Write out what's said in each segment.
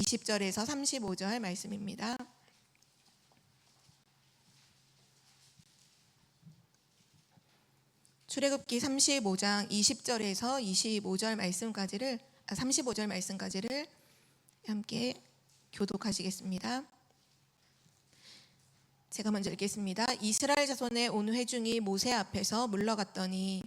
20절에서 35절 말씀입니다. 출애굽기 35장 20절에서 35절 말씀까지를 함께 교독하시겠습니다. 제가 먼저 읽겠습니다. 이스라엘 자손의 온 회중이 모세 앞에서 물러갔더니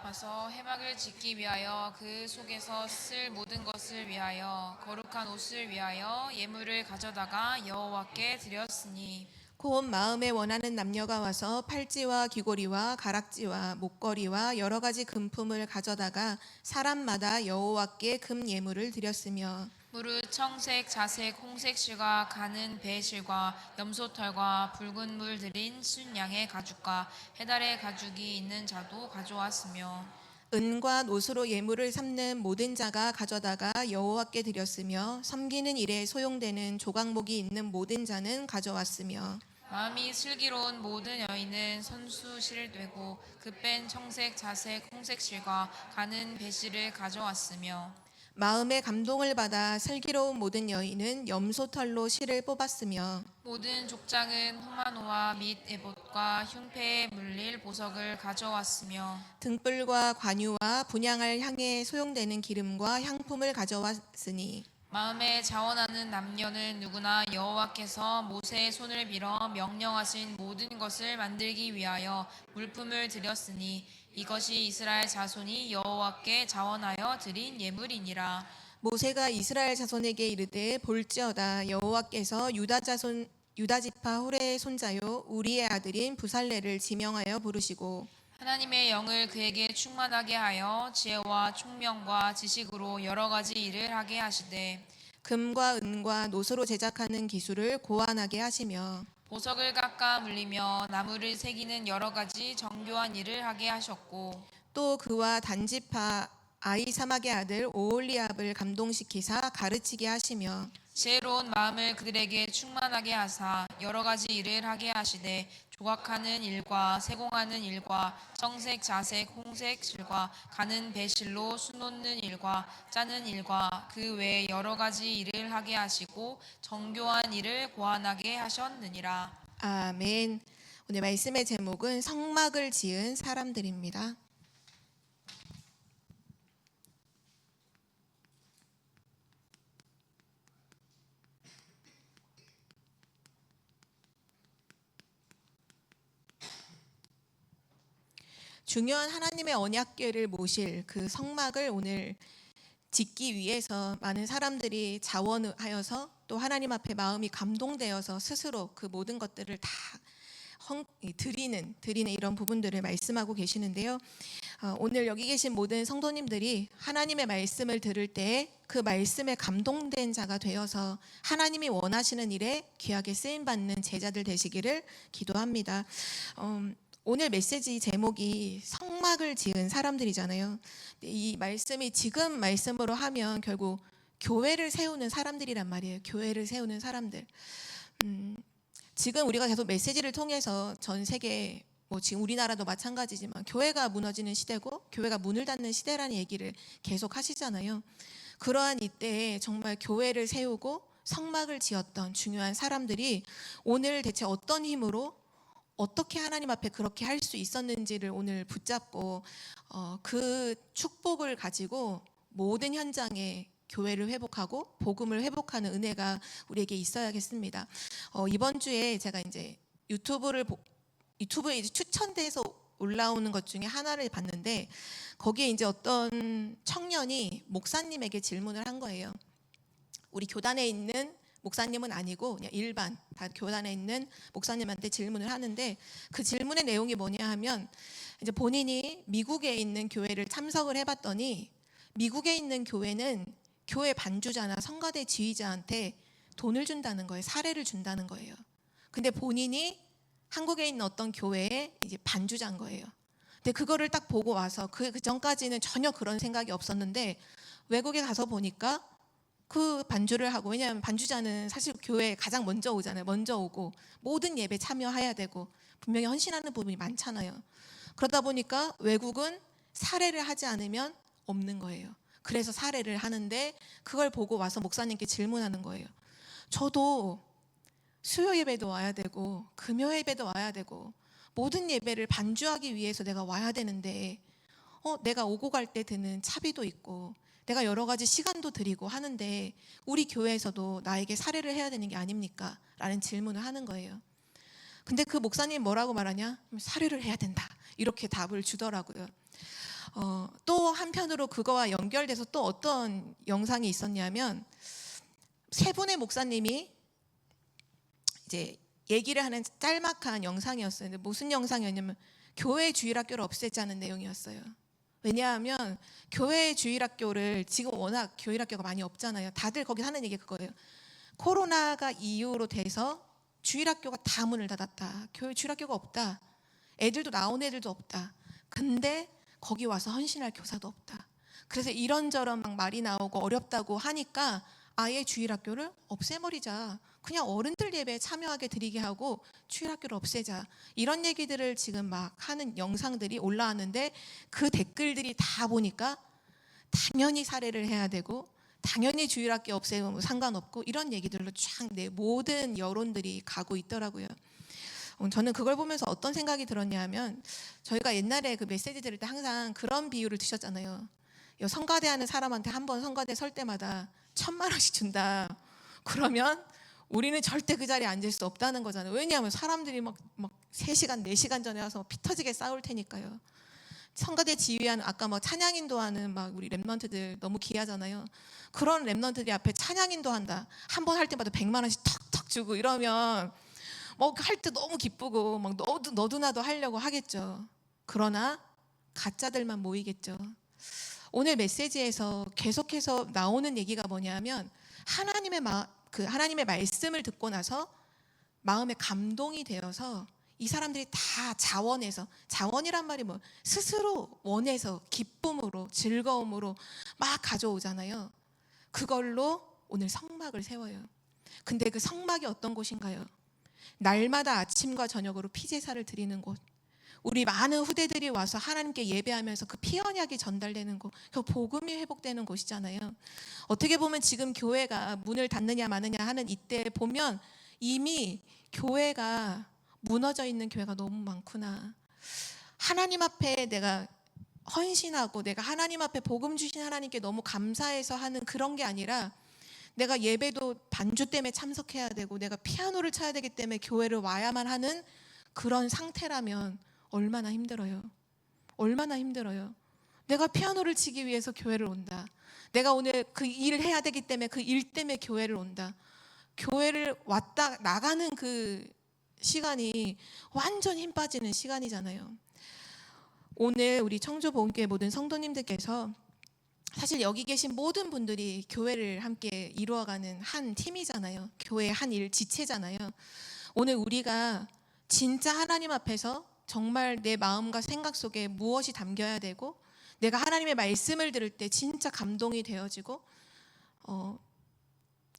와서 회막을 짓기 위하여 그 속에서 쓸 모든 것을 위하여 거룩한 옷을 위하여 예물을 가져다가 여호와께 드렸으니 곧 마음에 원하는 남녀가 와서 팔찌와 귀고리와 가락지와 목걸이와 여러 가지 금품을 가져다가 사람마다 여호와께 금 예물을 드렸으며 무릇 청색, 자색, 홍색 실과 가는 배 실과 염소털과 붉은 물 들인 순양의 가죽과 해달의 가죽이 있는 자도 가져왔으며 은과 노수로 예물을 삼는 모든 자가 가져다가 여호와께 드렸으며 섬기는 일에 소용되는 조각목이 있는 모든 자는 가져왔으며 마음이 슬기로운 모든 여인은 선수실을 되고 그 뺀 청색, 자색, 홍색 실과 가는 배실을 가져왔으며 마음의 감동을 받아 슬기로운 모든 여인은 염소털로 실을 뽑았으며 모든 족장은 호마노와 및 에봇과 흉패에 물릴 보석을 가져왔으며 등불과 관유와 분향할 향에 소용되는 기름과 향품을 가져왔으니 마음에 자원하는 남녀는 누구나 여호와께서 모세의 손을 빌어 명령하신 모든 것을 만들기 위하여 물품을 드렸으니 이것이 이스라엘 자손이 여호와께 자원하여 드린 예물이니라. 모세가 이스라엘 자손에게 이르되 볼지어다 여호와께서 유다 지파 후레의 손자요 우리의 아들인 부살레를 지명하여 부르시고 하나님의 영을 그에게 충만하게 하여 지혜와 총명과 지식으로 여러 가지 일을 하게 하시되 금과 은과 노소로 제작하는 기술을 고안하게 하시며 보석을 깎아 물리며 나무를 새기는 여러 가지 정교한 일을 하게 하셨고 또 그와 단지파 아히사막의 아들 오홀리압을 감동시키사 가르치게 하시며 지혜로운 마음을 그들에게 충만하게 하사 여러 가지 일을 하게 하시되 조각하는 일과 세공하는 일과 청색, 자색, 홍색 실과 가는 배실로 수놓는 일과 짜는 일과 그 외에 여러 가지 일을 하게 하시고 정교한 일을 고안하게 하셨느니라. 아멘. 오늘 말씀의 제목은 성막을 지은 사람들입니다. 중요한 하나님의 언약궤를 모실 그 성막을 오늘 짓기 위해서 많은 사람들이 자원하여서 또 하나님 앞에 마음이 감동되어서 스스로 그 모든 것들을 다 드리는 이런 부분들을 말씀하고 계시는데요. 오늘 여기 계신 모든 성도님들이 하나님의 말씀을 들을 때 그 말씀에 감동된 자가 되어서 하나님이 원하시는 일에 귀하게 쓰임받는 제자들 되시기를 기도합니다. 오늘 메시지 제목이 성막을 지은 사람들이잖아요. 이 말씀이 지금 말씀으로 하면 결국 교회를 세우는 사람들이란 말이에요. 교회를 세우는 사람들. 지금 우리가 계속 메시지를 통해서 전 세계 지금 우리나라도 마찬가지지만 교회가 무너지는 시대고 교회가 문을 닫는 시대라는 얘기를 계속 하시잖아요. 그러한 이때에 정말 교회를 세우고 성막을 지었던 중요한 사람들이 오늘 대체 어떤 힘으로 어떻게 하나님 앞에 그렇게 할 수 있었는지를 오늘 붙잡고 그 축복을 가지고 모든 현장에 교회를 회복하고 복음을 회복하는 은혜가 우리에게 있어야겠습니다. 이번 주에 제가 이제 유튜브에 이제 추천돼서 올라오는 것 중에 하나를 봤는데 거기에 이제 어떤 청년이 목사님에게 질문을 한 거예요. 우리 교단에 있는 목사님은 아니고 그냥 일반 다 교단에 있는 목사님한테 질문을 하는데 그 질문의 내용이 뭐냐 하면 이제 본인이 미국에 있는 교회를 참석을 해봤더니 미국에 있는 교회는 교회 반주자나 성가대 지휘자한테 돈을 준다는 거예요. 사례를 준다는 거예요. 근데 본인이 한국에 있는 어떤 교회에 이제 반주자인 거예요. 근데 그거를 딱 보고 와서 그 전까지는 전혀 그런 생각이 없었는데 외국에 가서 보니까 그 반주를 하고, 왜냐하면 반주자는 사실 교회에 가장 먼저 오잖아요. 먼저 오고 모든 예배 참여해야 되고 분명히 헌신하는 부분이 많잖아요. 그러다 보니까 외국은 사례를 하지 않으면 없는 거예요. 그래서 사례를 하는데 그걸 보고 와서 목사님께 질문하는 거예요. 저도 수요 예배도 와야 되고 금요 예배도 와야 되고 모든 예배를 반주하기 위해서 내가 와야 되는데 내가 오고 갈 때 드는 차비도 있고 내가 여러 가지 시간도 드리고 하는데 우리 교회에서도 나에게 사례를 해야 되는 게 아닙니까? 라는 질문을 하는 거예요. 근데 그 목사님 뭐라고 말하냐? 사례를 해야 된다. 이렇게 답을 주더라고요. 또 한편으로 그거와 연결돼서 또 어떤 영상이 있었냐면 세 분의 목사님이 이제 얘기를 하는 짤막한 영상이었어요. 근데 무슨 영상이었냐면 교회 주일학교를 없애자는 내용이었어요. 왜냐하면 교회 주일학교를 지금 워낙 교일학교가 많이 없잖아요. 다들 거기 하는 얘기가 그거예요. 코로나가 이후로 돼서 주일학교가 다 문을 닫았다. 교회 주일학교가 없다. 애들도 나온 애들도 없다. 근데 거기 와서 헌신할 교사도 없다. 그래서 이런저런 막 말이 나오고 어렵다고 하니까 아예 주일학교를 없애버리자. 그냥 어른들 예배에 참여하게 드리게 하고 주일학교를 없애자. 이런 얘기들을 지금 막 하는 영상들이 올라왔는데 그 댓글들이 다 보니까 당연히 사례를 해야 되고 당연히 주일학교 없애면 상관없고 이런 얘기들로 쫙 내 모든 여론들이 가고 있더라고요. 저는 그걸 보면서 어떤 생각이 들었냐면 저희가 옛날에 그 메시지 들을 때 항상 그런 비유를 드셨잖아요. 성가대 하는 사람한테 한 번 성가대 설 때마다 1,000만 원씩 준다. 그러면 우리는 절대 그 자리에 앉을 수 없다는 거잖아요. 왜냐하면 사람들이 막 3시간, 4시간 전에 와서 피 터지게 싸울 테니까요. 성가대 지휘하는 아까 찬양 인도하는 우리 랩런트들 너무 귀하잖아요. 그런 랩런트들이 앞에 찬양 인도한다. 한 번 할 때마다 100만 원씩 턱턱 주고 이러면 할 때 너무 기쁘고 너도 나도 하려고 하겠죠. 그러나 가짜들만 모이겠죠. 오늘 메시지에서 계속해서 나오는 얘기가 뭐냐면 하나님의 말씀을 듣고 나서 마음에 감동이 되어서 이 사람들이 다 자원이란 말이 스스로 원해서 기쁨으로 즐거움으로 막 가져오잖아요. 그걸로 오늘 성막을 세워요. 근데 그 성막이 어떤 곳인가요? 날마다 아침과 저녁으로 피제사를 드리는 곳. 우리 많은 후대들이 와서 하나님께 예배하면서 그 피 언약이 전달되는 곳, 그 복음이 회복되는 곳이잖아요. 어떻게 보면 지금 교회가 문을 닫느냐 마느냐 하는 이때 보면 이미 교회가 무너져 있는 교회가 너무 많구나. 하나님 앞에 내가 헌신하고 내가 하나님 앞에 복음 주신 하나님께 너무 감사해서 하는 그런 게 아니라 내가 예배도 반주 때문에 참석해야 되고 내가 피아노를 쳐야 되기 때문에 교회를 와야만 하는 그런 상태라면 얼마나 힘들어요. 얼마나 힘들어요. 내가 피아노를 치기 위해서 교회를 온다. 내가 오늘 그 일을 해야 되기 때문에 그 일 때문에 교회를 온다. 교회를 왔다 나가는 그 시간이 완전 힘 빠지는 시간이잖아요. 오늘 우리 청주복음교회 모든 성도님들께서 사실 여기 계신 모든 분들이 교회를 함께 이루어가는 한 팀이잖아요. 교회의 한 일 지체잖아요. 오늘 우리가 진짜 하나님 앞에서 정말 내 마음과 생각 속에 무엇이 담겨야 되고 내가 하나님의 말씀을 들을 때 진짜 감동이 되어지고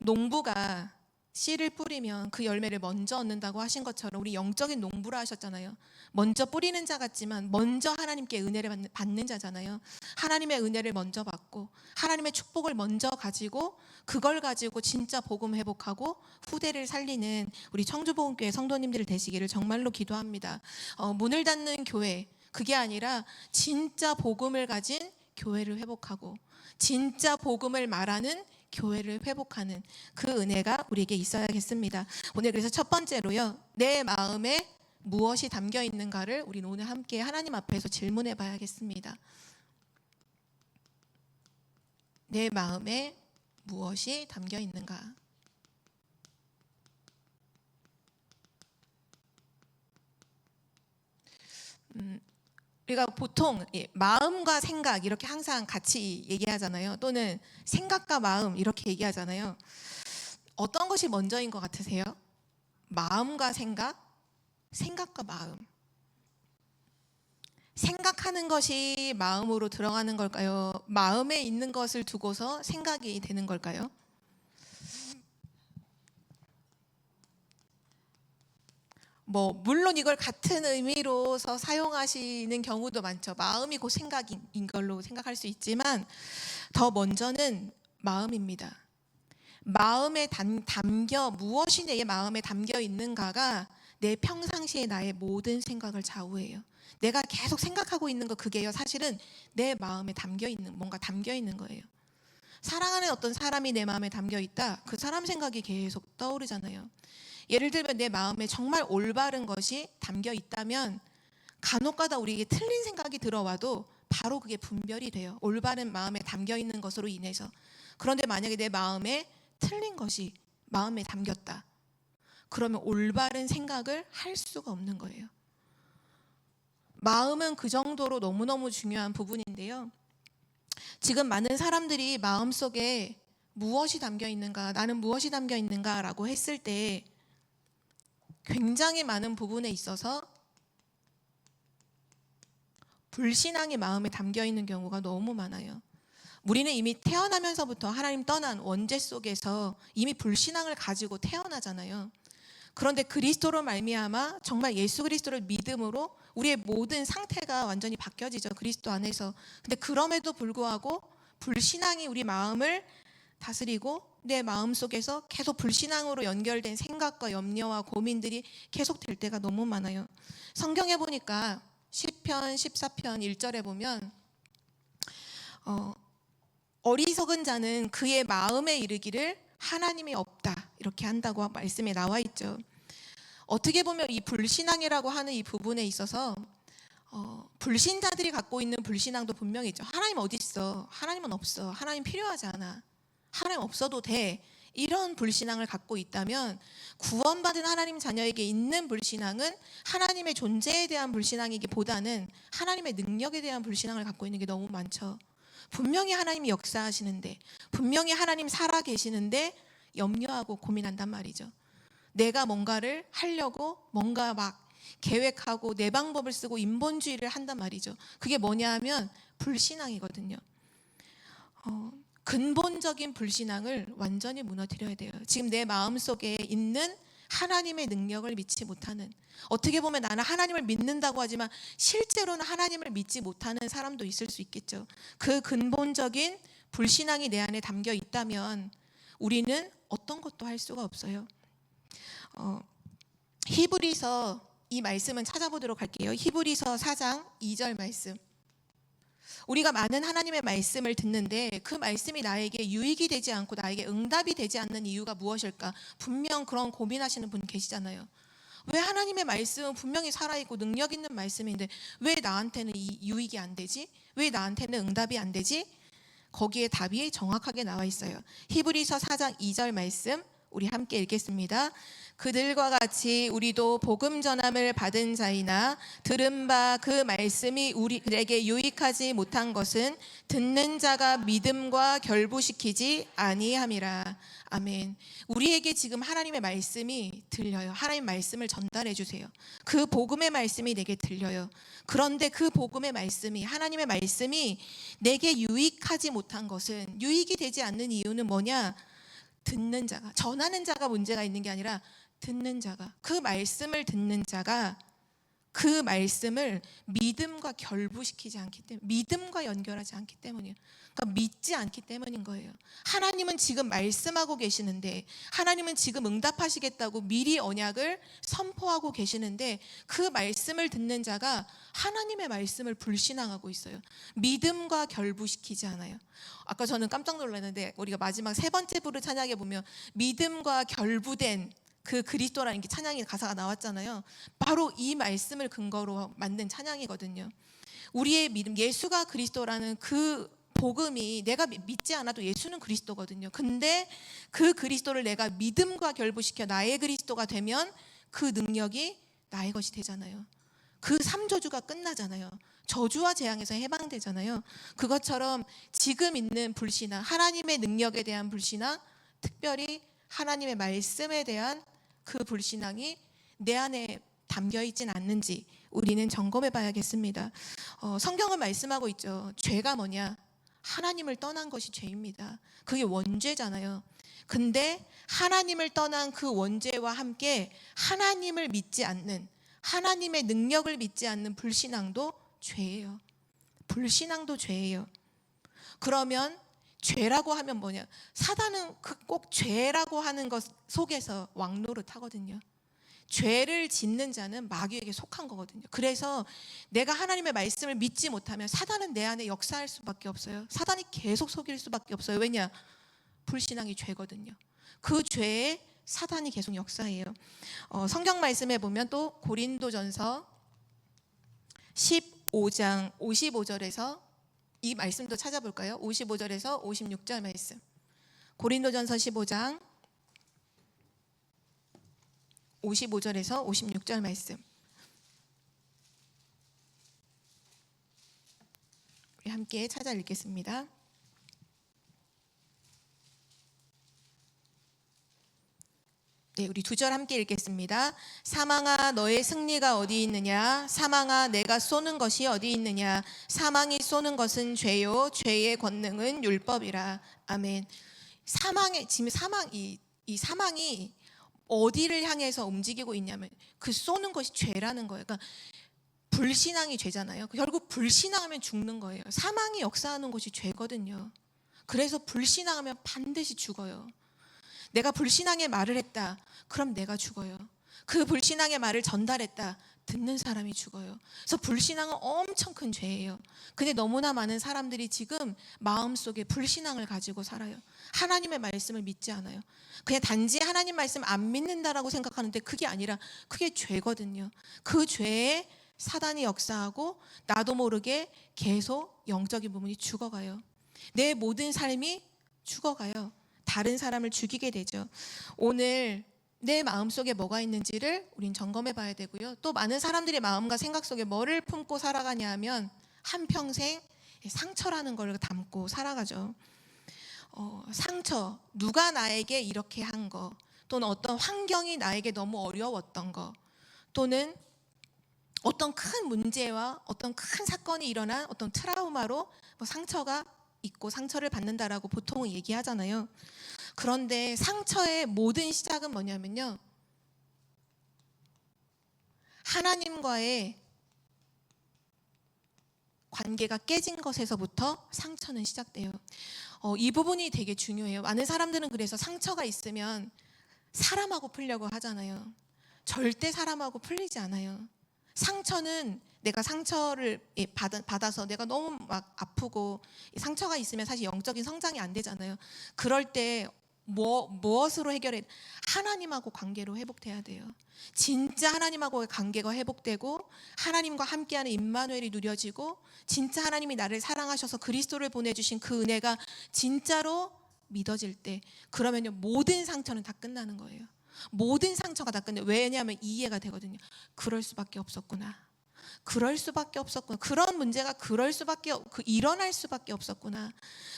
농부가 씨를 뿌리면 그 열매를 먼저 얻는다고 하신 것처럼 우리 영적인 농부라 하셨잖아요. 먼저 뿌리는 자 같지만 먼저 하나님께 은혜를 받는 자잖아요. 하나님의 은혜를 먼저 받고 하나님의 축복을 먼저 가지고 그걸 가지고 진짜 복음 회복하고 후대를 살리는 우리 청주복음교회 성도님들 되시기를 정말로 기도합니다. 문을 닫는 교회 그게 아니라 진짜 복음을 가진 교회를 회복하고 진짜 복음을 말하는 교회를 회복하는 그 은혜가 우리에게 있어야겠습니다. 오늘 그래서 첫 번째로요. 내 마음에 무엇이 담겨 있는가를 우리는 오늘 함께 하나님 앞에서 질문해 봐야겠습니다. 내 마음에 무엇이 담겨 있는가? 우리가 보통 마음과 생각 이렇게 항상 같이 얘기하잖아요. 또는 생각과 마음 이렇게 얘기하잖아요. 어떤 것이 먼저인 것 같으세요? 마음과 생각? 생각과 마음. 생각하는 것이 마음으로 들어가는 걸까요? 마음에 있는 것을 두고서 생각이 되는 걸까요? 물론 이걸 같은 의미로서 사용하시는 경우도 많죠. 마음이 곧 생각인 걸로 생각할 수 있지만 더 먼저는 마음입니다. 마음에 담겨 무엇이 내 마음에 담겨 있는가가 내 평상시에 나의 모든 생각을 좌우해요. 내가 계속 생각하고 있는 거 그게요. 사실은 내 마음에 담겨 있는 뭔가 담겨 있는 거예요. 사랑하는 어떤 사람이 내 마음에 담겨 있다. 그 사람 생각이 계속 떠오르잖아요. 예를 들면 내 마음에 정말 올바른 것이 담겨 있다면 간혹가다 우리에게 틀린 생각이 들어와도 바로 그게 분별이 돼요. 올바른 마음에 담겨 있는 것으로 인해서. 그런데 만약에 내 마음에 틀린 것이 마음에 담겼다. 그러면 올바른 생각을 할 수가 없는 거예요. 마음은 그 정도로 너무너무 중요한 부분인데요. 지금 많은 사람들이 마음속에 무엇이 담겨 있는가, 나는 무엇이 담겨 있는가라고 했을 때 굉장히 많은 부분에 있어서 불신앙이 마음에 담겨 있는 경우가 너무 많아요. 우리는 이미 태어나면서부터 하나님 떠난 원죄 속에서 이미 불신앙을 가지고 태어나잖아요. 그런데 그리스도로 말미암아 정말 예수 그리스도를 믿음으로 우리의 모든 상태가 완전히 바뀌어지죠. 그리스도 안에서. 근데 그럼에도 불구하고 불신앙이 우리 마음을 다스리고 내 마음 속에서 계속 불신앙으로 연결된 생각과 염려와 고민들이 계속 될 때가 너무 많아요. 성경에 보니까 시편 14편 1절에 보면 어리석은 자는 그의 마음에 이르기를 하나님이 없다 이렇게 한다고 말씀에 나와 있죠. 어떻게 보면 이 불신앙이라고 하는 이 부분에 있어서 불신자들이 갖고 있는 불신앙도 분명히 있죠. 하나님 어디 있어? 하나님은 없어. 하나님 필요하지 않아. 하나님 없어도 돼. 이런 불신앙을 갖고 있다면 구원받은 하나님 자녀에게 있는 불신앙은 하나님의 존재에 대한 불신앙이기보다는 하나님의 능력에 대한 불신앙을 갖고 있는 게 너무 많죠. 분명히 하나님이 역사하시는데, 분명히 하나님 살아 계시는데 염려하고 고민한단 말이죠. 내가 뭔가를 하려고 뭔가 막 계획하고 내 방법을 쓰고 인본주의를 한단 말이죠. 그게 뭐냐 하면 불신앙이거든요. 근본적인 불신앙을 완전히 무너뜨려야 돼요. 지금 내 마음속에 있는 하나님의 능력을 믿지 못하는, 어떻게 보면 나는 하나님을 믿는다고 하지만 실제로는 하나님을 믿지 못하는 사람도 있을 수 있겠죠. 그 근본적인 불신앙이 내 안에 담겨 있다면 우리는 어떤 것도 할 수가 없어요. 히브리서 이 말씀은 찾아보도록 할게요. 히브리서 4장 2절 말씀. 우리가 많은 하나님의 말씀을 듣는데 그 말씀이 나에게 유익이 되지 않고 나에게 응답이 되지 않는 이유가 무엇일까? 분명 그런 고민하시는 분 계시잖아요. 왜 하나님의 말씀은 분명히 살아있고 능력 있는 말씀인데 왜 나한테는 이 유익이 안 되지? 왜 나한테는 응답이 안 되지? 거기에 답이 정확하게 나와 있어요. 히브리서 4장 2절 말씀 우리 함께 읽겠습니다. 그들과 같이 우리도 복음 전함을 받은 자이나 들은 바 그 말씀이 우리에게 유익하지 못한 것은 듣는 자가 믿음과 결부시키지 아니함이라. 아멘. 우리에게 지금 하나님의 말씀이 들려요. 하나님 말씀을 전달해 주세요. 그 복음의 말씀이 내게 들려요. 그런데 그 복음의 말씀이, 하나님의 말씀이 내게 유익하지 못한 것은, 유익이 되지 않는 이유는 뭐냐? 듣는 자가, 전하는 자가 문제가 있는 게 아니라 듣는 자가, 그 말씀을 듣는 자가 그 말씀을 믿음과 결부시키지 않기 때문에, 믿음과 연결하지 않기 때문이에요. 그러니까 믿지 않기 때문인 거예요. 하나님은 지금 말씀하고 계시는데, 하나님은 지금 응답하시겠다고 미리 언약을 선포하고 계시는데 그 말씀을 듣는 자가 하나님의 말씀을 불신앙하고 있어요. 믿음과 결부시키지 않아요. 아까 저는 깜짝 놀랐는데 우리가 마지막 세 번째 부를 찬양해 보면 믿음과 결부된 그 그리스도라는 게 찬양의 가사가 나왔잖아요. 바로 이 말씀을 근거로 만든 찬양이거든요. 우리의 믿음, 예수가 그리스도라는 그 복음이, 내가 믿지 않아도 예수는 그리스도거든요. 근데 그 그리스도를 내가 믿음과 결부시켜 나의 그리스도가 되면 그 능력이 나의 것이 되잖아요. 그 3저주가 끝나잖아요. 저주와 재앙에서 해방되잖아요. 그것처럼 지금 있는 불신앙, 하나님의 능력에 대한 불신앙, 특별히 하나님의 말씀에 대한 그 불신앙이 내 안에 담겨 있진 않는지 우리는 점검해 봐야겠습니다. 성경은 말씀하고 있죠. 죄가 뭐냐? 하나님을 떠난 것이 죄입니다. 그게 원죄잖아요. 근데 하나님을 떠난 그 원죄와 함께 하나님을 믿지 않는, 하나님의 능력을 믿지 않는 불신앙도 죄예요. 불신앙도 죄예요. 그러면 죄라고 하면 뭐냐? 사단은 꼭 죄라고 하는 것 속에서 왕노릇하거든요. 죄를 짓는 자는 마귀에게 속한 거거든요. 그래서 내가 하나님의 말씀을 믿지 못하면 사단은 내 안에 역사할 수밖에 없어요. 사단이 계속 속일 수밖에 없어요. 왜냐? 불신앙이 죄거든요. 그 죄에 사단이 계속 역사해요. 성경 말씀에 보면 또 고린도전서 15장 55절에서 이 말씀도 찾아볼까요? 55절에서 56절 말씀. 고린도전서 15장 55절에서 56절 말씀. 우리 함께 찾아 읽겠습니다. 네, 우리 두 절 함께 읽겠습니다. 사망아 너의 승리가 어디 있느냐? 사망아 내가 쏘는 것이 어디 있느냐? 사망이 쏘는 것은 죄요 죄의 권능은 율법이라. 아멘. 지금 이 사망이 어디를 향해서 움직이고 있냐면 그 쏘는 것이 죄라는 거예요. 그러니까 불신앙이 죄잖아요. 결국 불신앙하면 죽는 거예요. 사망이 역사하는 것이 죄거든요. 그래서 불신앙하면 반드시 죽어요. 내가 불신앙의 말을 했다. 그럼 내가 죽어요. 그 불신앙의 말을 전달했다. 듣는 사람이 죽어요. 그래서 불신앙은 엄청 큰 죄예요. 근데 너무나 많은 사람들이 지금 마음속에 불신앙을 가지고 살아요. 하나님의 말씀을 믿지 않아요. 그냥 단지 하나님 말씀 안 믿는다라고 생각하는데 그게 아니라 그게 죄거든요. 그 죄에 사단이 역사하고 나도 모르게 계속 영적인 부분이 죽어가요. 내 모든 삶이 죽어가요. 다른 사람을 죽이게 되죠. 오늘 내 마음속에 뭐가 있는지를 우린 점검해 봐야 되고요. 또 많은 사람들의 마음과 생각 속에 뭐를 품고 살아가냐 하면 한평생 상처라는 걸 담고 살아가죠. 상처, 누가 나에게 이렇게 한 거, 또는 어떤 환경이 나에게 너무 어려웠던 거, 또는 어떤 큰 문제와 어떤 큰 사건이 일어난 어떤 트라우마로 상처가 있고 상처를 받는다라고 보통은 얘기하잖아요. 그런데 상처의 모든 시작은 뭐냐면요, 하나님과의 관계가 깨진 것에서부터 상처는 시작돼요. 이 부분이 되게 중요해요. 많은 사람들은 그래서 상처가 있으면 사람하고 풀려고 하잖아요. 절대 사람하고 풀리지 않아요. 상처는 내가 상처를 받아서 내가 너무 막 아프고 상처가 있으면 사실 영적인 성장이 안 되잖아요. 그럴 때 무엇으로 해결해? 하나님하고 관계로 회복돼야 돼요. 진짜 하나님하고의 관계가 회복되고 하나님과 함께하는 임마누엘이 누려지고 진짜 하나님이 나를 사랑하셔서 그리스도를 보내주신 그 은혜가 진짜로 믿어질 때, 그러면요 모든 상처는 다 끝나는 거예요. 모든 상처가 다 끝나요. 왜냐하면 이해가 되거든요. 그럴 수밖에 없었구나. 그럴 수밖에 없었구나. 그런 문제가 일어날 수밖에 없었구나.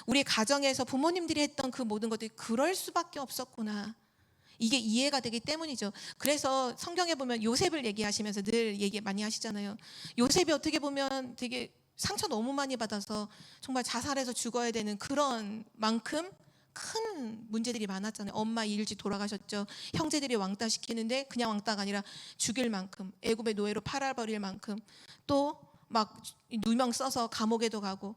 우리 가정에서 부모님들이 했던 그 모든 것들이 그럴 수밖에 없었구나. 이게 이해가 되기 때문이죠. 그래서 성경에 보면 요셉을 얘기하시면서 늘 얘기 많이 하시잖아요. 요셉이 어떻게 보면 되게 상처 너무 많이 받아서 정말 자살해서 죽어야 되는 그런 만큼 큰 문제들이 많았잖아요. 엄마 일찍 돌아가셨죠. 형제들이 왕따 시키는데 그냥 왕따가 아니라 죽일 만큼, 애굽의 노예로 팔아버릴 만큼, 또 막 누명 써서 감옥에도 가고.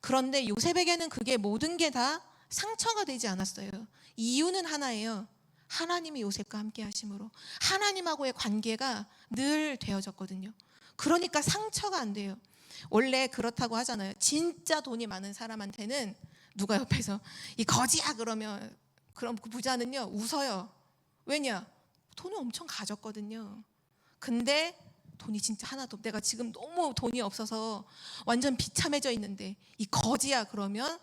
그런데 요셉에게는 그게 모든 게 다 상처가 되지 않았어요. 이유는 하나예요. 하나님이 요셉과 함께 하심으로 하나님하고의 관계가 늘 되어졌거든요. 그러니까 상처가 안 돼요. 원래 그렇다고 하잖아요. 진짜 돈이 많은 사람한테는 누가 옆에서 이 거지야 그러면 그럼 그 부자는요 웃어요. 왜냐? 돈을 엄청 가졌거든요. 근데 돈이 진짜 하나도 없고 내가 지금 너무 돈이 없어서 완전 비참해져 있는데 이 거지야 그러면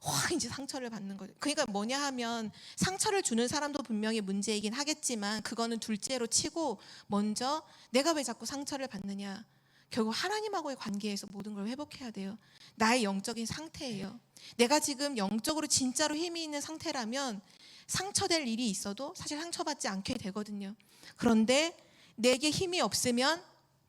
확 이제 상처를 받는 거죠. 그러니까 뭐냐 하면 상처를 주는 사람도 분명히 문제이긴 하겠지만 그거는 둘째로 치고 먼저 내가 왜 자꾸 상처를 받느냐. 결국 하나님하고의 관계에서 모든 걸 회복해야 돼요. 나의 영적인 상태예요. 내가 지금 영적으로 진짜로 힘이 있는 상태라면 상처될 일이 있어도 사실 상처받지 않게 되거든요. 그런데 내게 힘이 없으면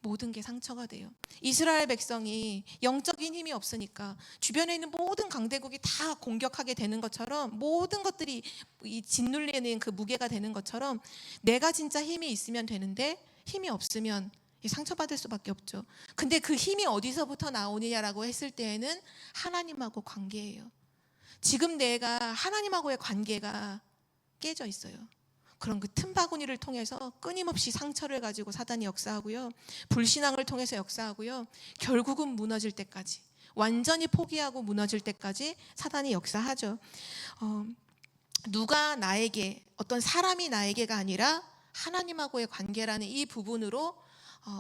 모든 게 상처가 돼요. 이스라엘 백성이 영적인 힘이 없으니까 주변에 있는 모든 강대국이 다 공격하게 되는 것처럼, 모든 것들이 이 짓눌리는 그 무게가 되는 것처럼 내가 진짜 힘이 있으면 되는데 힘이 없으면 상처받을 수밖에 없죠. 근데 그 힘이 어디서부터 나오느냐라고 했을 때에는 하나님하고 관계예요. 지금 내가 하나님하고의 관계가 깨져 있어요. 그런 그 틈바구니를 통해서 끊임없이 상처를 가지고 사단이 역사하고요. 불신앙을 통해서 역사하고요. 결국은 무너질 때까지, 완전히 포기하고 무너질 때까지 사단이 역사하죠. 누가 나에게, 어떤 사람이 나에게가 아니라 하나님하고의 관계라는 이 부분으로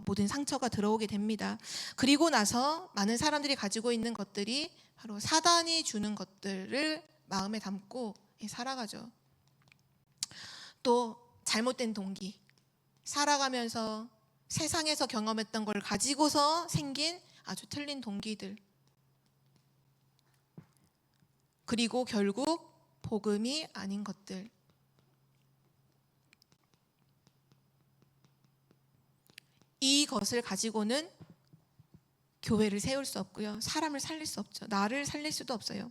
모든 상처가 들어오게 됩니다. 그리고 나서 많은 사람들이 가지고 있는 것들이 바로 사단이 주는 것들을 마음에 담고 살아가죠. 또 잘못된 동기, 살아가면서 세상에서 경험했던 걸 가지고서 생긴 아주 틀린 동기들, 그리고 결국 복음이 아닌 것들, 이것을 가지고는 교회를 세울 수 없고요, 사람을 살릴 수 없죠. 나를 살릴 수도 없어요.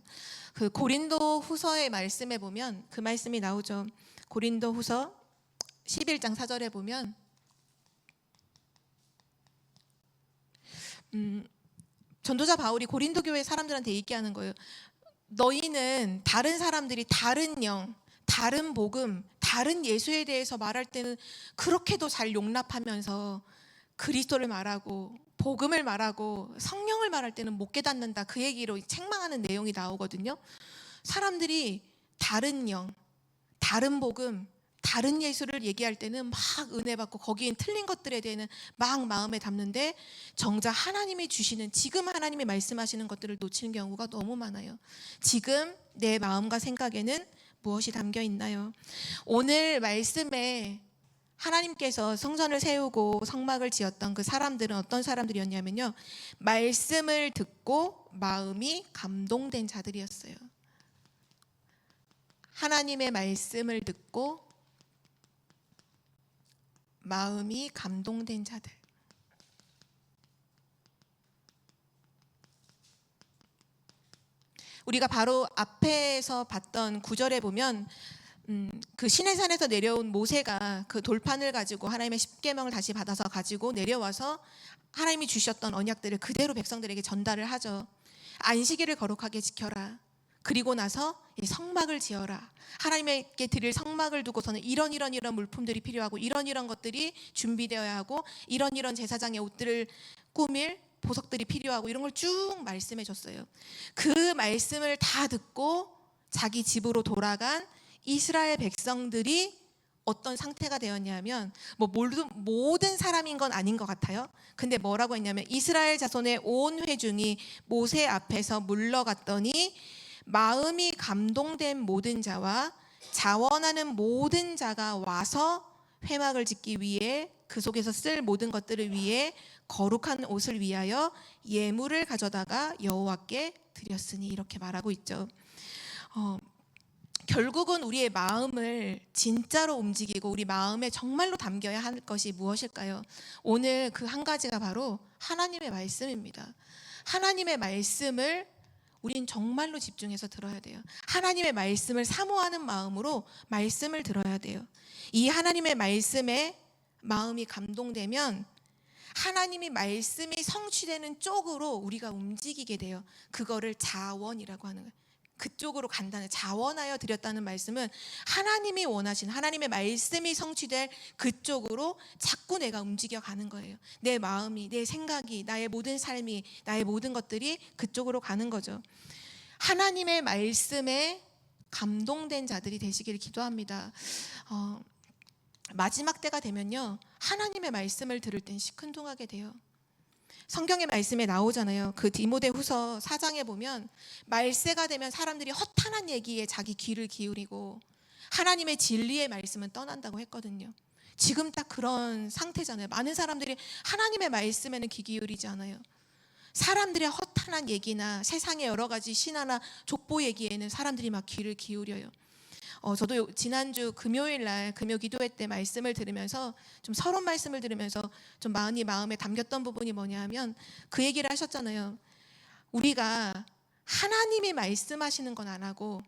그 고린도 후서의 말씀에 보면 그 말씀이 나오죠. 고린도 후서 11장 4절에 보면 전도자 바울이 고린도 교회 사람들한테 얘기하는 거예요. 너희는 다른 사람들이 다른 영, 다른 복음, 다른 예수에 대해서 말할 때는 그렇게도 잘 용납하면서 그리스도를 말하고 복음을 말하고 성령을 말할 때는 못 깨닫는다, 그 얘기로 책망하는 내용이 나오거든요. 사람들이 다른 영, 다른 복음, 다른 예수를 얘기할 때는 막 은혜 받고 거기엔 틀린 것들에 대해서는 막 마음에 담는데 정작 하나님이 주시는, 지금 하나님이 말씀하시는 것들을 놓치는 경우가 너무 많아요. 지금 내 마음과 생각에는 무엇이 담겨 있나요? 오늘 말씀에 하나님께서 성전을 세우고 성막을 지었던 그 사람들은 어떤 사람들이었냐면요, 말씀을 듣고 마음이 감동된 자들이었어요. 하나님의 말씀을 듣고 마음이 감동된 자들. 우리가 바로 앞에서 봤던 구절에 보면 그 시내산에서 내려온 모세가 그 돌판을 가지고 하나님의 십계명을 다시 받아서 가지고 내려와서 하나님이 주셨던 언약들을 그대로 백성들에게 전달을 하죠. 안식일을 거룩하게 지켜라. 그리고 나서 이 성막을 지어라. 하나님께 드릴 성막을 두고서는 이런 물품들이 필요하고 이런 것들이 준비되어야 하고 이런 제사장의 옷들을 꾸밀 보석들이 필요하고 이런 걸 쭉 말씀해 줬어요. 그 말씀을 다 듣고 자기 집으로 돌아간 이스라엘 백성들이 어떤 상태가 되었냐면, 모든 사람인 건 아닌 것 같아요. 근데 뭐라고 했냐면, 이스라엘 자손의 온 회중이 모세 앞에서 물러갔더니 마음이 감동된 모든 자와 자원하는 모든 자가 와서 회막을 짓기 위해 그 속에서 쓸 모든 것들을 위해 거룩한 옷을 위하여 예물을 가져다가 여호와께 드렸으니, 이렇게 말하고 있죠. 결국은 우리의 마음을 진짜로 움직이고 우리 마음에 정말로 담겨야 할 것이 무엇일까요? 오늘 그 한 가지가 바로 하나님의 말씀입니다. 하나님의 말씀을 우린 정말로 집중해서 들어야 돼요. 하나님의 말씀을 사모하는 마음으로 말씀을 들어야 돼요. 이 하나님의 말씀에 마음이 감동되면 하나님이 말씀이 성취되는 쪽으로 우리가 움직이게 돼요. 그거를 자원이라고 하는 거예요. 그쪽으로 간다는, 자원하여 드렸다는 말씀은 하나님이 원하신, 하나님의 말씀이 성취될 그쪽으로 자꾸 내가 움직여 가는 거예요. 내 마음이, 내 생각이, 나의 모든 삶이, 나의 모든 것들이 그쪽으로 가는 거죠. 하나님의 말씀에 감동된 자들이 되시기를 기도합니다. 마지막 때가 되면요, 하나님의 말씀을 들을 땐 시큰둥하게 돼요. 성경의 말씀에 나오잖아요. 그 디모데후서 4장에 보면 말세가 되면 사람들이 허탄한 얘기에 자기 귀를 기울이고 하나님의 진리의 말씀은 떠난다고 했거든요. 지금 딱 그런 상태잖아요. 많은 사람들이 하나님의 말씀에는 귀 기울이지 않아요. 사람들의 허탄한 얘기나 세상의 여러 가지 신화나 족보 얘기에는 사람들이 막 귀를 기울여요. 저도 지난주 금요일 날 금요 기도회 때 말씀을 들으면서, 좀 서론 말씀을 들으면서 좀 마음에 담겼던 부분이 뭐냐면, 그 얘기를 하셨잖아요. 우리가 하나님이 말씀하시는 건 안 하고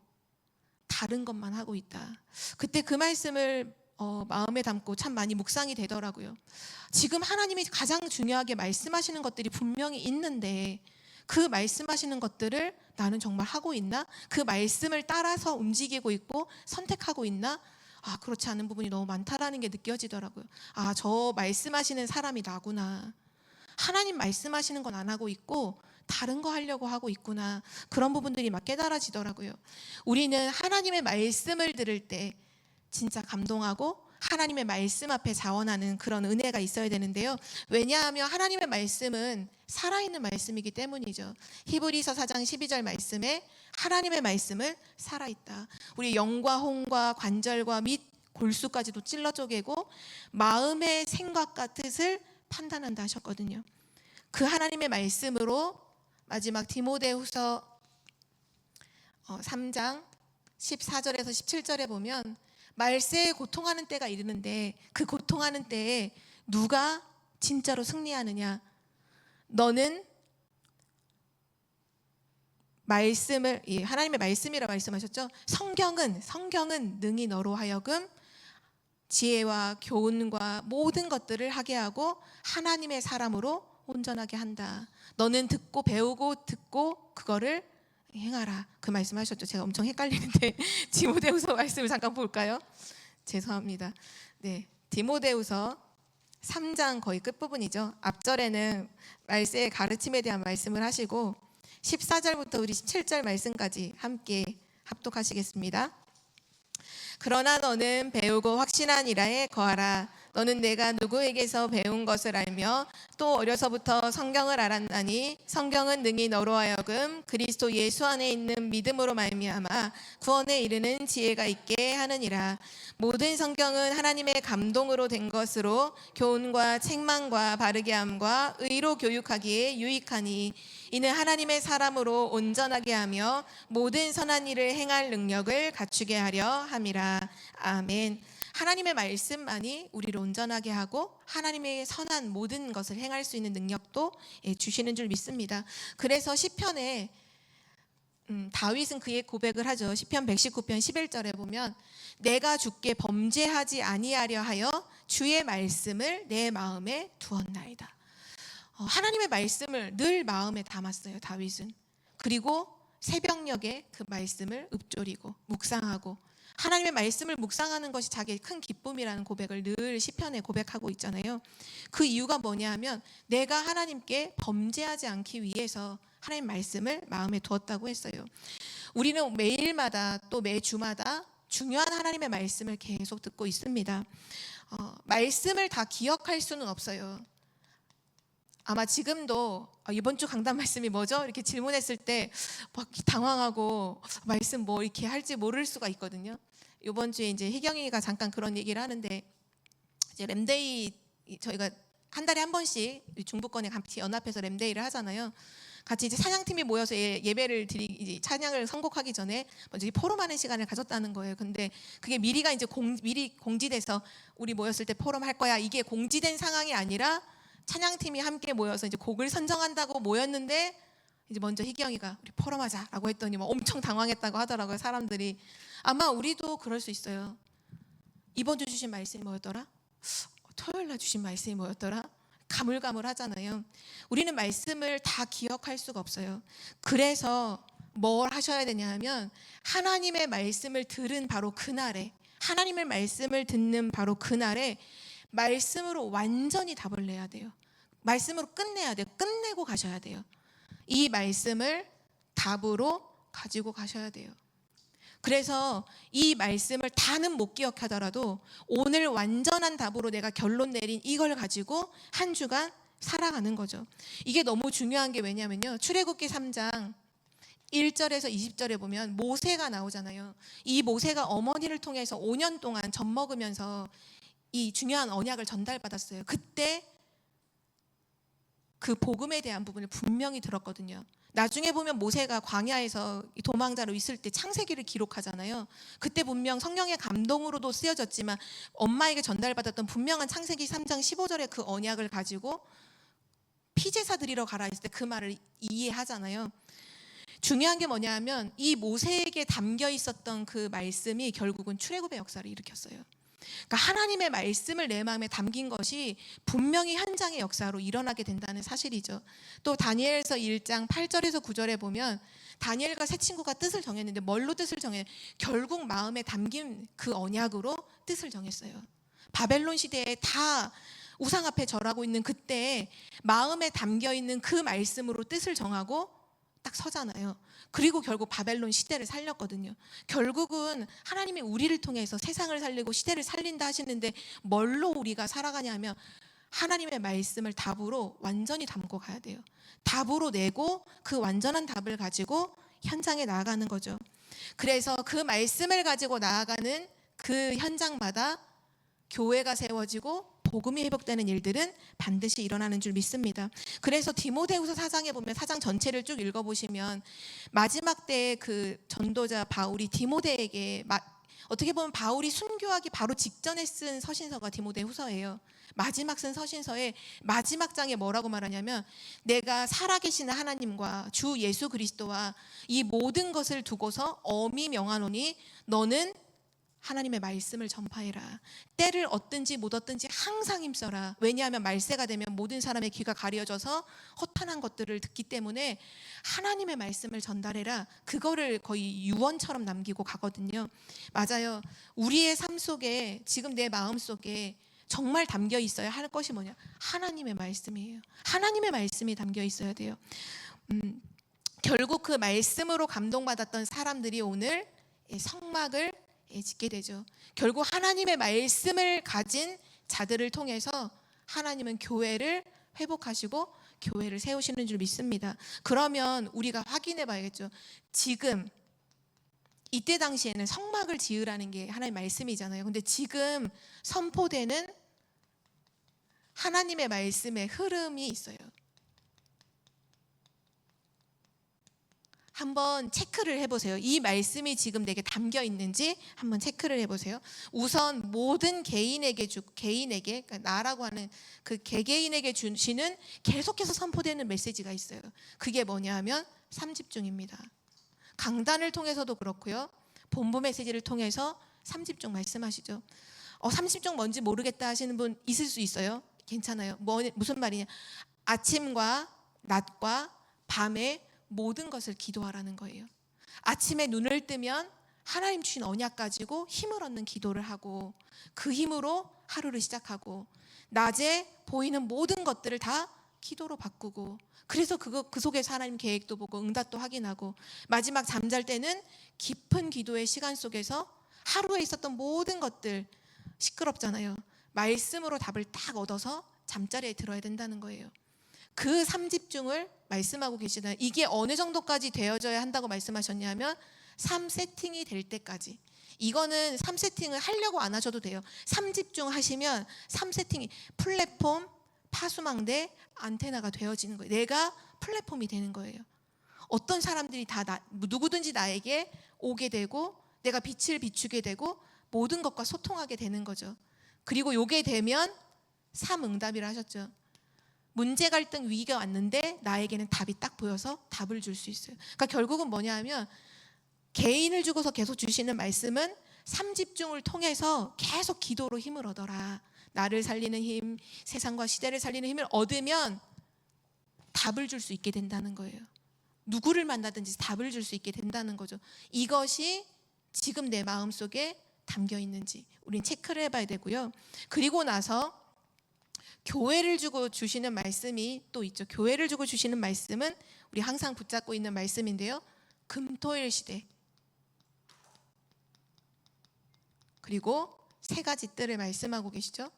다른 것만 하고 있다. 그때 그 말씀을 마음에 담고 참 많이 묵상이 되더라고요. 지금 하나님이 가장 중요하게 말씀하시는 것들이 분명히 있는데 그 말씀하시는 것들을 나는 정말 하고 있나? 그 말씀을 따라서 움직이고 있고 선택하고 있나? 그렇지 않은 부분이 너무 많다라는 게 느껴지더라고요. 저 말씀하시는 사람이 나구나. 하나님 말씀하시는 건 안 하고 있고 다른 거 하려고 하고 있구나. 그런 부분들이 막 깨달아지더라고요. 우리는 하나님의 말씀을 들을 때 진짜 감동하고 하나님의 말씀 앞에 자원하는 그런 은혜가 있어야 되는데요. 왜냐하면 하나님의 말씀은 살아있는 말씀이기 때문이죠. 히브리서 4장 12절 말씀에 하나님의 말씀은 살아있다. 우리 영과 혼과 관절과 및 골수까지도 찔러 쪼개고 마음의 생각과 뜻을 판단한다 하셨거든요. 그 하나님의 말씀으로 마지막 디모데후서 3장 14절에서 17절에 보면 말세에 고통하는 때가 이르는데 그 고통하는 때에 누가 진짜로 승리하느냐? 너는 말씀을 하나님의 말씀이라 말씀하셨죠. 성경은 능히 너로 하여금 지혜와 교훈과 모든 것들을 하게 하고 하나님의 사람으로 온전하게 한다. 너는 듣고 배우고 듣고 그거를 행하라. 그 말씀하셨죠. 제가 엄청 헷갈리는데 디모데후서 말씀을 잠깐 볼까요? 죄송합니다. 네, 디모데후서 3장 거의 끝부분이죠. 앞절에는 말세의 가르침에 대한 말씀을 하시고 14절부터 우리 17절 말씀까지 함께 합독하시겠습니다. 그러나 너는 배우고 확신한 일하에 거하라. 너는 내가 누구에게서 배운 것을 알며 또 어려서부터 성경을 알았나니 성경은 능히 너로 하여금 그리스도 예수 안에 있는 믿음으로 말미암아 구원에 이르는 지혜가 있게 하느니라. 모든 성경은 하나님의 감동으로 된 것으로 교훈과 책망과 바르게 함과 의로 교육하기에 유익하니 이는 하나님의 사람으로 온전하게 하며 모든 선한 일을 행할 능력을 갖추게 하려 함이라. 아멘. 하나님의 말씀만이 우리를 온전하게 하고 하나님의 선한 모든 것을 행할 수 있는 능력도 주시는 줄 믿습니다. 그래서 시편에 다윗은 그의 고백을 하죠. 시편 119편 11절에 보면 내가 주께 범죄하지 아니하려 하여 주의 말씀을 내 마음에 두었나이다. 하나님의 말씀을 늘 마음에 담았어요, 다윗은. 그리고 새벽녘에 그 말씀을 읊조리고 묵상하고 하나님의 말씀을 묵상하는 것이 자기의 큰 기쁨이라는 고백을 늘 시편에 고백하고 있잖아요. 그 이유가 뭐냐 하면 내가 하나님께 범죄하지 않기 위해서 하나님 말씀을 마음에 두었다고 했어요. 우리는 매일마다 또 매주마다 중요한 하나님의 말씀을 계속 듣고 있습니다. 말씀을 다 기억할 수는 없어요. 아마 지금도 이번 주 강단 말씀이 뭐죠? 이렇게 질문했을 때 막 당황하고 말씀 뭐 이렇게 할지 모를 수가 있거든요. 이번 주에 이제 희경이가 잠깐 그런 얘기를 하는데 이제 램데이 저희가 한 달에 한 번씩 중부권에 같이 연합해서 램데이를 하잖아요. 같이 이제 찬양팀이 모여서 예배를 드리기 찬양을 선곡하기 전에 먼저 포럼하는 시간을 가졌다는 거예요. 근데 그게 미리가 이제 미리 공지돼서 우리 모였을 때 포럼할 거야. 이게 공지된 상황이 아니라 찬양팀이 함께 모여서 이제 곡을 선정한다고 모였는데 이제 먼저 희경이가 우리 포럼하자라고 했더니 뭐 엄청 당황했다고 하더라고요. 사람들이. 아마 우리도 그럴 수 있어요. 이번 주 주신 말씀이 뭐였더라? 토요일 날 주신 말씀이 뭐였더라? 가물가물하잖아요. 우리는 말씀을 다 기억할 수가 없어요. 그래서 뭘 하셔야 되냐 하면 하나님의 말씀을 들은 바로 그날에 하나님의 말씀을 듣는 바로 그날에 말씀으로 완전히 답을 내야 돼요. 말씀으로 끝내야 돼요. 끝내고 가셔야 돼요. 이 말씀을 답으로 가지고 가셔야 돼요. 그래서 이 말씀을 다는 못 기억하더라도 오늘 완전한 답으로 내가 결론 내린 이걸 가지고 한 주간 살아가는 거죠. 이게 너무 중요한 게 왜냐면요. 출애굽기 3장 1절에서 20절에 보면 모세가 나오잖아요. 이 모세가 어머니를 통해서 5년 동안 젖 먹으면서 이 중요한 언약을 전달받았어요. 그때 그 복음에 대한 부분을 분명히 들었거든요. 나중에 보면 모세가 광야에서 도망자로 있을 때 창세기를 기록하잖아요. 그때 분명 성령의 감동으로도 쓰여졌지만 엄마에게 전달받았던 분명한 창세기 3장 15절의 그 언약을 가지고 피제사 드리러 가라 했을 때 그 말을 이해하잖아요. 중요한 게 뭐냐 하면 이 모세에게 담겨 있었던 그 말씀이 결국은 출애굽의 역사를 일으켰어요. 그러니까 하나님의 말씀을 내 마음에 담긴 것이 분명히 현장의 역사로 일어나게 된다는 사실이죠. 또 다니엘서 1장 8절에서 9절에 보면 다니엘과 세 친구가 뜻을 정했는데 뭘로 뜻을 정해? 결국 마음에 담긴 그 언약으로 뜻을 정했어요. 바벨론 시대에 다 우상 앞에 절하고 있는 그때에 마음에 담겨 있는 그 말씀으로 뜻을 정하고 딱 서잖아요. 그리고 결국 바벨론 시대를 살렸거든요. 결국은 하나님이 우리를 통해서 세상을 살리고 시대를 살린다 하시는데 뭘로 우리가 살아가냐 하면 하나님의 말씀을 답으로 완전히 담고 가야 돼요. 답으로 내고 그 완전한 답을 가지고 현장에 나아가는 거죠. 그래서 그 말씀을 가지고 나아가는 그 현장마다 교회가 세워지고 복음이 회복되는 일들은 반드시 일어나는 줄 믿습니다. 그래서 디모데후서 4장에 보면 4장 전체를 쭉 읽어보시면 마지막 때의 그 전도자 바울이 디모데에게 어떻게 보면 바울이 순교하기 바로 직전에 쓴 서신서가 디모데후서예요. 마지막 쓴 서신서의 마지막 장에 뭐라고 말하냐면 내가 살아계시는 하나님과 주 예수 그리스도와 이 모든 것을 두고서 엄히 명하노니 너는 하나님의 말씀을 전파해라. 때를 얻든지 못 얻든지 항상 힘써라. 왜냐하면 말세가 되면 모든 사람의 귀가 가려져서 허탄한 것들을 듣기 때문에 하나님의 말씀을 전달해라. 그거를 거의 유언처럼 남기고 가거든요. 맞아요. 우리의 삶 속에 지금 내 마음 속에 정말 담겨 있어야 할 것이 뭐냐? 하나님의 말씀이에요. 하나님의 말씀이 담겨 있어야 돼요. 결국 그 말씀으로 감동받았던 사람들이 오늘 성막을 짓게 되죠. 결국 하나님의 말씀을 가진 자들을 통해서 하나님은 교회를 회복하시고 교회를 세우시는 줄 믿습니다. 그러면 우리가 확인해 봐야겠죠. 지금 이때 당시에는 성막을 지으라는 게 하나님의 말씀이잖아요. 근데 지금 선포되는 하나님의 말씀의 흐름이 있어요. 한번 체크를 해보세요. 이 말씀이 지금 내게 담겨 있는지 한번 체크를 해보세요. 우선 모든 개인에게 그러니까 나라고 하는 그 개개인에게 주시는 계속해서 선포되는 메시지가 있어요. 그게 뭐냐 하면 3집중입니다. 강단을 통해서도 그렇고요. 본부 메시지를 통해서 3집중 말씀하시죠. 3집중 뭔지 모르겠다 하시는 분 있을 수 있어요. 괜찮아요. 무슨 말이냐? 아침과 낮과 밤에 모든 것을 기도하라는 거예요. 아침에 눈을 뜨면 하나님 주신 언약 가지고 힘을 얻는 기도를 하고 그 힘으로 하루를 시작하고 낮에 보이는 모든 것들을 다 기도로 바꾸고 그래서 그 속에서 하나님 계획도 보고 응답도 확인하고 마지막 잠잘 때는 깊은 기도의 시간 속에서 하루에 있었던 모든 것들 시끄럽잖아요. 말씀으로 답을 딱 얻어서 잠자리에 들어야 된다는 거예요. 그 3집중을 말씀하고 계시나요? 이게 어느 정도까지 되어져야 한다고 말씀하셨냐면 3세팅이 될 때까지. 이거는 3세팅을 하려고 안 하셔도 돼요. 3집중 하시면 3세팅이 플랫폼, 파수망대, 안테나가 되어지는 거예요. 내가 플랫폼이 되는 거예요. 어떤 사람들이 다 누구든지 나에게 오게 되고 내가 빛을 비추게 되고 모든 것과 소통하게 되는 거죠. 그리고 요게 되면 3응답이라 하셨죠. 문제 갈등 위기가 왔는데 나에게는 답이 딱 보여서 답을 줄 수 있어요. 그러니까 결국은 뭐냐 하면 개인을 주고서 계속 주시는 말씀은 3집중을 통해서 계속 기도로 힘을 얻어라. 나를 살리는 힘, 세상과 시대를 살리는 힘을 얻으면 답을 줄 수 있게 된다는 거예요. 누구를 만나든지 답을 줄 수 있게 된다는 거죠. 이것이 지금 내 마음속에 담겨 있는지 우린 체크를 해봐야 되고요. 그리고 나서 교회를 주고 주시는 말씀이 또 있죠. 교회를 주고 주시는 말씀은 우리 항상 붙잡고 있는 말씀인데요. 금토일 시대 그리고 세 가지 뜰을 말씀하고 계시죠.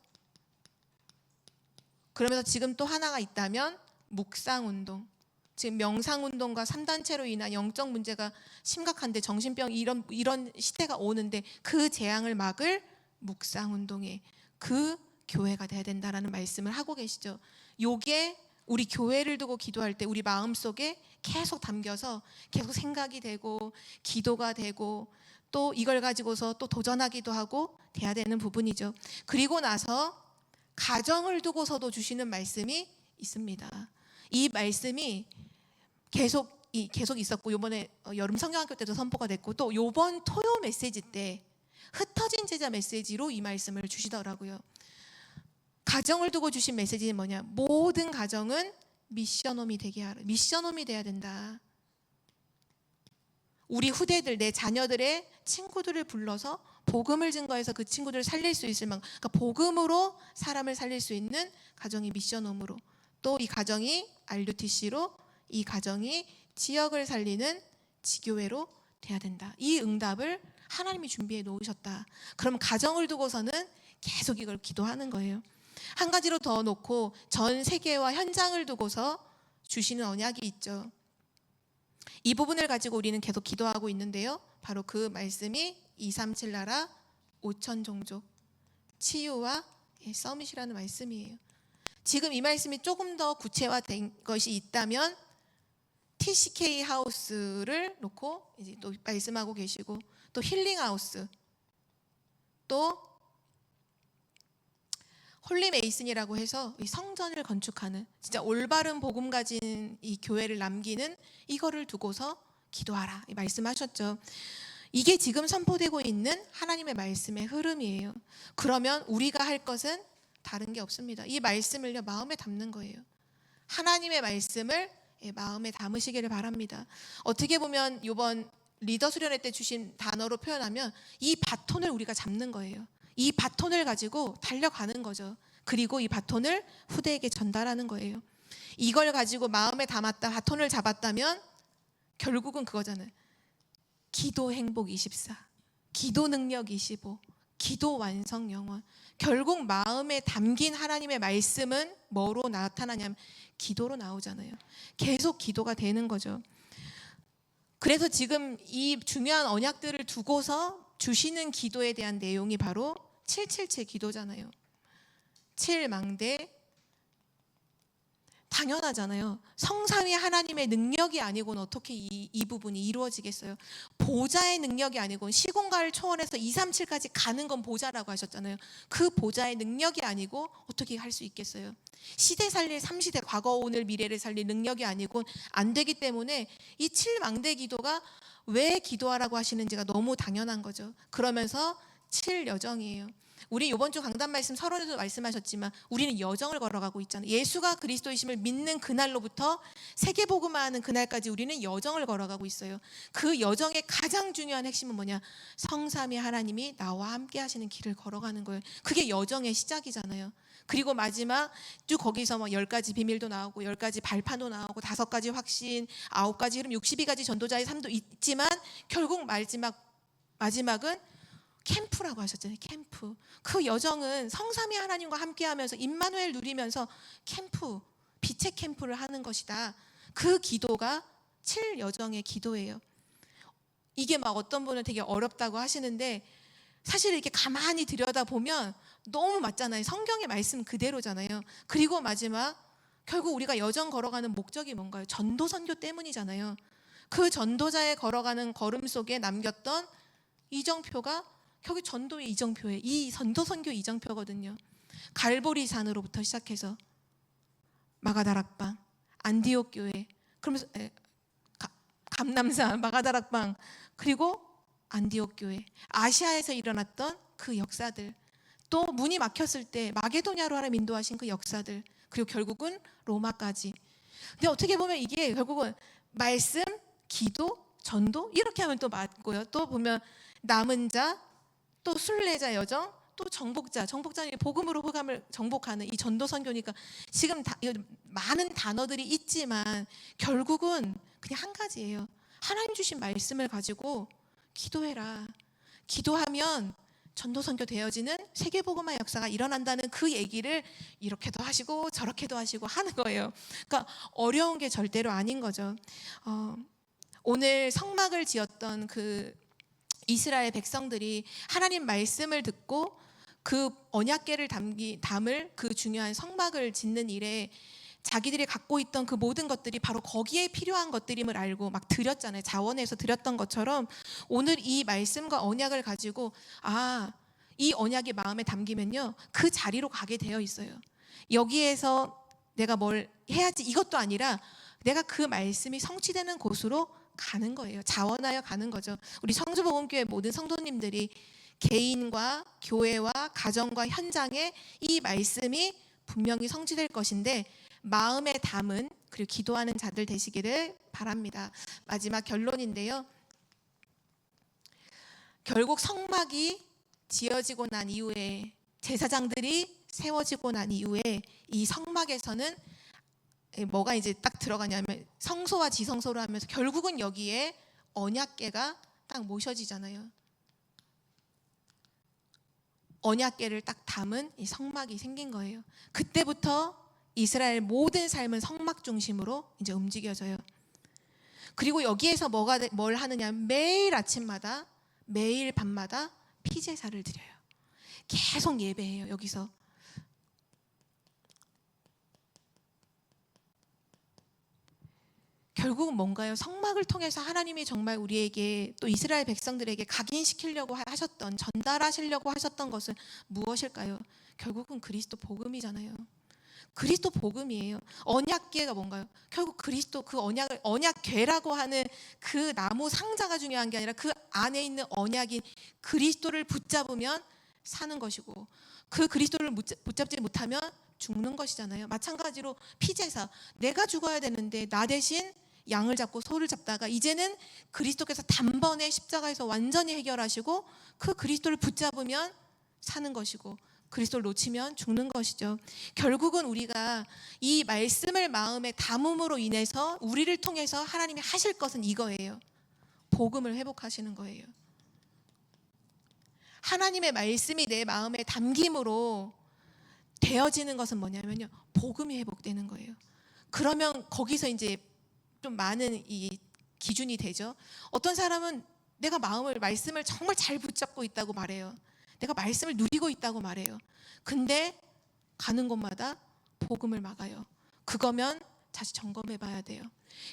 그러면서 지금 또 하나가 있다면 묵상운동. 지금 명상운동과 3단체로 인한 영적 문제가 심각한데 정신병 이런 시대가 오는데 그 재앙을 막을 묵상운동에 그 교회가 돼야 된다라는 말씀을 하고 계시죠. 요게 우리 교회를 두고 기도할 때 우리 마음속에 계속 담겨서 계속 생각이 되고 기도가 되고 또 이걸 가지고서 또 도전하기도 하고 돼야 되는 부분이죠. 그리고 나서 가정을 두고서도 주시는 말씀이 있습니다. 이 말씀이 계속 있었고 요번에 여름 성경학교 때도 선포가 됐고 또 요번 토요 메시지 때 흩어진 제자 메시지로 이 말씀을 주시더라고요. 가정을 두고 주신 메시지는 뭐냐? 모든 가정은 미션홈이 되게 하라. 미션홈이 돼야 된다. 우리 후대들, 내 자녀들의 친구들을 불러서 복음을 증거해서 그 친구들을 살릴 수 있을 만큼, 그러니까 복음으로 사람을 살릴 수 있는 가정이 미션홈으로, 또 이 가정이 RUTC로, 이 가정이 지역을 살리는 지교회로 돼야 된다. 이 응답을 하나님이 준비해 놓으셨다. 그럼 가정을 두고서는 계속 이걸 기도하는 거예요. 한 가지로 더 놓고 전 세계와 현장을 두고서 주시는 언약이 있죠. 이 부분을 가지고 우리는 계속 기도하고 있는데요. 바로 그 말씀이 237 나라 5천 종족 치유와 서밋이라는 말씀이에요. 지금 이 말씀이 조금 더 구체화된 것이 있다면 TCK 하우스를 놓고 이제 또 말씀하고 계시고, 또 힐링 하우스, 또 홀리 메이슨이라고 해서 이 성전을 건축하는, 진짜 올바른 복음 가진 이 교회를 남기는, 이거를 두고서 기도하라 이 말씀하셨죠. 이게 지금 선포되고 있는 하나님의 말씀의 흐름이에요. 그러면 우리가 할 것은 다른 게 없습니다. 이 말씀을요, 마음에 담는 거예요. 하나님의 말씀을 마음에 담으시기를 바랍니다. 어떻게 보면 이번 리더 수련회 때 주신 단어로 표현하면 이 바톤을 우리가 잡는 거예요. 이 바톤을 가지고 달려가는 거죠. 그리고 이 바톤을 후대에게 전달하는 거예요. 이걸 가지고 마음에 담았다, 바톤을 잡았다면 결국은 그거잖아요. 기도 행복 24, 기도 능력 25, 기도 완성 영원. 결국 마음에 담긴 하나님의 말씀은 뭐로 나타나냐면 기도로 나오잖아요. 계속 기도가 되는 거죠. 그래서 지금 이 중요한 언약들을 두고서 주시는 기도에 대한 내용이 바로 777 기도잖아요. 7망대, 당연하잖아요. 성삼위 하나님의 능력이 아니고는 어떻게 이 부분이 이루어지겠어요. 보좌의 능력이 아니고는 시공간을 초월해서 237까지 가는 건 보좌라고 하셨잖아요. 그 보좌의 능력이 아니고 어떻게 할 수 있겠어요. 시대 살릴 3시대, 과거 오늘 미래를 살릴 능력이 아니고 안 되기 때문에 이 7망대 기도가 왜 기도하라고 하시는지가 너무 당연한 거죠. 그러면서 7여정이에요. 우리 이번 주 강단 말씀 서론에서 말씀하셨지만 우리는 여정을 걸어가고 있잖아요. 예수가 그리스도이심을 믿는 그날로부터 세계복음화하는 그날까지 우리는 여정을 걸어가고 있어요. 그 여정의 가장 중요한 핵심은 뭐냐? 성삼위 하나님이 나와 함께 하시는 길을 걸어가는 거예요. 그게 여정의 시작이잖아요. 그리고 마지막 쭉 거기서 뭐 10가지 비밀도 나오고 10가지 발판도 나오고 5가지 확신, 9가지 흐름, 62가지 전도자의 삶도 있지만 결국 마지막은 캠프라고 하셨잖아요. 캠프. 그 여정은 성삼위 하나님과 함께하면서 임마누엘 누리면서 캠프, 빛의 캠프를 하는 것이다. 그 기도가 7여정의 기도예요. 이게 막 어떤 분은 되게 어렵다고 하시는데 사실 이렇게 가만히 들여다보면 너무 맞잖아요. 성경의 말씀 그대로잖아요. 그리고 마지막 결국 우리가 여정 걸어가는 목적이 뭔가요? 전도 선교 때문이잖아요. 그 전도자의 걸어가는 걸음 속에 남겼던 이정표가 결국 전도의 이정표예요. 이 전도 선교 이정표거든요. 갈보리 산으로부터 시작해서 마가다락방, 안디옥 교회, 그러면서 감남산, 마가다락방, 그리고 안디옥 교회, 아시아에서 일어났던 그 역사들, 또 문이 막혔을 때 마게도냐로 하나님 인도하신 그 역사들, 그리고 결국은 로마까지. 근데 어떻게 보면 이게 결국은 말씀, 기도, 전도 이렇게 하면 또 맞고요. 또 보면 남은 자, 또 순례자 여정, 또 정복자는 복음으로 흑암을 정복하는 이 전도 선교니까 지금 많은 단어들이 있지만 결국은 그냥 한 가지예요. 하나님 주신 말씀을 가지고 기도해라. 기도하면 전도 선교 되어지는 세계 복음화 역사가 일어난다는 그 얘기를 이렇게도 하시고 저렇게도 하시고 하는 거예요. 그러니까 어려운 게 절대로 아닌 거죠. 오늘 성막을 지었던 그 이스라엘 백성들이 하나님 말씀을 듣고 그 언약궤를 담을 그 중요한 성막을 짓는 일에 자기들이 갖고 있던 그 모든 것들이 바로 거기에 필요한 것들임을 알고 막 드렸잖아요. 자원해서 드렸던 것처럼 오늘 이 말씀과 언약을 가지고 이 언약이 마음에 담기면요 그 자리로 가게 되어 있어요. 여기에서 내가 뭘 해야지 이것도 아니라 내가 그 말씀이 성취되는 곳으로 가는 거예요. 자원하여 가는 거죠. 우리 성주복음교회 모든 성도님들이 개인과 교회와 가정과 현장에 이 말씀이 분명히 성취될 것인데 마음에 담은 그리고 기도하는 자들 되시기를 바랍니다. 마지막 결론인데요. 결국 성막이 지어지고 난 이후에 제사장들이 세워지고 난 이후에 이 성막에서는 뭐가 이제 딱 들어가냐면 성소와 지성소로 하면서 결국은 여기에 언약궤가 딱 모셔지잖아요. 언약궤를 딱 담은 이 성막이 생긴 거예요. 그때부터 이스라엘 모든 삶은 성막 중심으로 이제 움직여져요. 그리고 여기에서 뭘 하느냐, 매일 아침마다 매일 밤마다 피제사를 드려요. 계속 예배해요. 여기서 결국은 뭔가요? 성막을 통해서 하나님이 정말 우리에게 또 이스라엘 백성들에게 각인시키려고 하셨던, 전달하시려고 하셨던 것은 무엇일까요? 결국은 그리스도 복음이잖아요. 그리스도 복음이에요. 언약궤가 뭔가요? 결국 그리스도 그 언약을, 언약궤라고 하는 그 나무 상자가 중요한 게 아니라 그 안에 있는 언약인 그리스도를 붙잡으면 사는 것이고, 그 그리스도를 붙잡지 못하면 죽는 것이잖아요. 마찬가지로 피제사, 내가 죽어야 되는데 나 대신 양을 잡고 소를 잡다가 이제는 그리스도께서 단번에 십자가에서 완전히 해결하시고 그 그리스도를 붙잡으면 사는 것이고 그리스도를 놓치면 죽는 것이죠. 결국은 우리가 이 말씀을 마음에 담음으로 인해서 우리를 통해서 하나님이 하실 것은 이거예요. 복음을 회복하시는 거예요. 하나님의 말씀이 내 마음에 담김으로 되어지는 것은 뭐냐면요, 복음이 회복되는 거예요. 그러면 거기서 이제 좀 많은 이 기준이 되죠. 어떤 사람은 내가 말씀을 정말 잘 붙잡고 있다고 말해요. 내가 말씀을 누리고 있다고 말해요. 근데 가는 곳마다 복음을 막아요. 그거면 다시 점검해 봐야 돼요.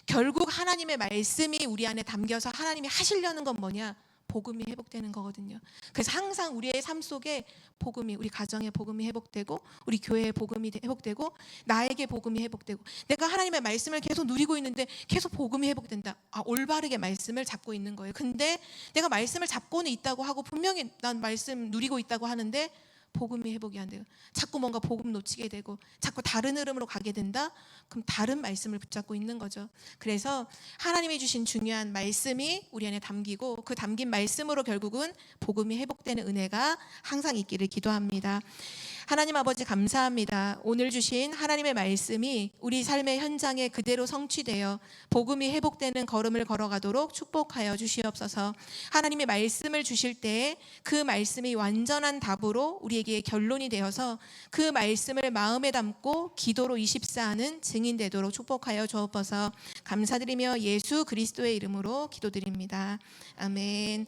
결국 하나님의 말씀이 우리 안에 담겨서 하나님이 하시려는 건 뭐냐? 복음이 회복되는 거거든요. 그래서 항상 우리의 삶 속에 복음이, 우리 가정의 복음이 회복되고 우리 교회의 복음이 회복되고 나에게 복음이 회복되고, 내가 하나님의 말씀을 계속 누리고 있는데 계속 복음이 회복된다. 올바르게 말씀을 잡고 있는 거예요. 근데 내가 말씀을 잡고는 있다고 하고 분명히 난 말씀 누리고 있다고 하는데 복음이 회복이 안 돼요. 자꾸 뭔가 복음 놓치게 되고 자꾸 다른 흐름으로 가게 된다? 그럼 다른 말씀을 붙잡고 있는 거죠. 그래서 하나님이 주신 중요한 말씀이 우리 안에 담기고 그 담긴 말씀으로 결국은 복음이 회복되는 은혜가 항상 있기를 기도합니다. 하나님 아버지 감사합니다. 오늘 주신 하나님의 말씀이 우리 삶의 현장에 그대로 성취되어 복음이 회복되는 걸음을 걸어가도록 축복하여 주시옵소서. 하나님의 말씀을 주실 때 그 말씀이 완전한 답으로 우리에게 결론이 되어서 그 말씀을 마음에 담고 기도로 24하는 증인 되도록 축복하여 주옵소서. 감사드리며 예수 그리스도의 이름으로 기도드립니다. 아멘.